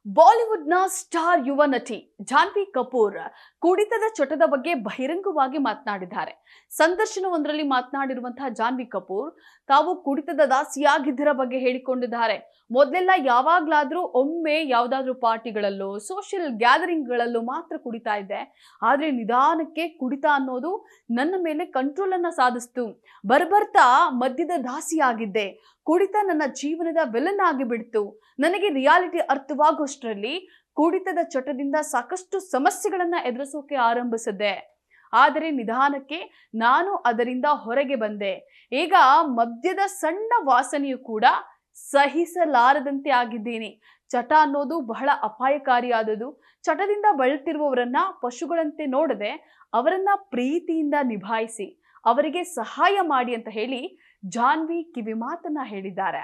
ಬಾಲಿವುಡ್ನ ಸ್ಟಾರ್ ಯುವ ನಟಿ ಜಾನ್ವಿ ಕಪೂರ್ ಕುಡಿತದ ಚಟದ ಬಗ್ಗೆ ಬಹಿರಂಗವಾಗಿ ಮಾತನಾಡಿದ್ದಾರೆ. ಸಂದರ್ಶನವೊಂದರಲ್ಲಿ ಮಾತನಾಡಿರುವಂತಹ ಜಾನ್ವಿ ಕಪೂರ್ ತಾವು ಕುಡಿತದ ದಾಸಿಯಾಗಿದ್ದರ ಬಗ್ಗೆ ಹೇಳಿಕೊಂಡಿದ್ದಾರೆ. ಮೊದಲೆಲ್ಲ ಯಾವಾಗ್ಲಾದ್ರೂ ಒಮ್ಮೆ ಯಾವ್ದಾದ್ರೂ ಪಾರ್ಟಿಗಳಲ್ಲೋ ಸೋಷಿಯಲ್ ಗ್ಯಾದರಿಂಗ್ಗಳಲ್ಲೋ ಮಾತ್ರ ಕುಡಿತಾ ಇದ್ದೆ. ಆದ್ರೆ ನಿಧಾನಕ್ಕೆ ಕುಡಿತ ಅನ್ನೋದು ನನ್ನ ಮೇಲೆ ಕಂಟ್ರೋಲ್ ಅನ್ನ ಸಾಧಿಸ್ತು. ಬರ್ಬರ್ತಾ ಮದ್ಯದ ದಾಸಿಯಾಗಿದ್ದೆ. ಕುಡಿತ ನನ್ನ ಜೀವನದ ವಿಲನ್ ಆಗಿ ಬಿಡ್ತು. ನನಗೆ ರಿಯಾಲಿಟಿ ಅರ್ಥವಾಗುವಷ್ಟರಲ್ಲಿ ಕುಡಿತದ ಚಟದಿಂದ ಸಾಕಷ್ಟು ಸಮಸ್ಯೆಗಳನ್ನ ಎದುರಿಸೋಕೆ ಆರಂಭಿಸಿದೆ. ಆದರೆ ನಿಧಾನಕ್ಕೆ ನಾನು ಅದರಿಂದ ಹೊರಗೆ ಬಂದೆ. ಈಗ ಮದ್ಯದ ಸಣ್ಣ ವಾಸನೆಯು ಕೂಡ ಸಹಿಸಲಾರದಂತೆ ಆಗಿದ್ದೀನಿ. ಚಟ ಅನ್ನೋದು ಬಹಳ ಅಪಾಯಕಾರಿಯಾದದು. ಚಟದಿಂದ ಬಳಲ್ತಿರುವವರನ್ನ ಪಶುಗಳಂತೆ ನೋಡದೆ ಅವರನ್ನ ಪ್ರೀತಿಯಿಂದ ನಿಭಾಯಿಸಿ ಅವರಿಗೆ ಸಹಾಯ ಮಾಡಿ ಅಂತ ಹೇಳಿ ಜಾನ್ವಿ ಕಿವಿ ಮಾತನ್ನ ಹೇಳಿದ್ದಾರೆ.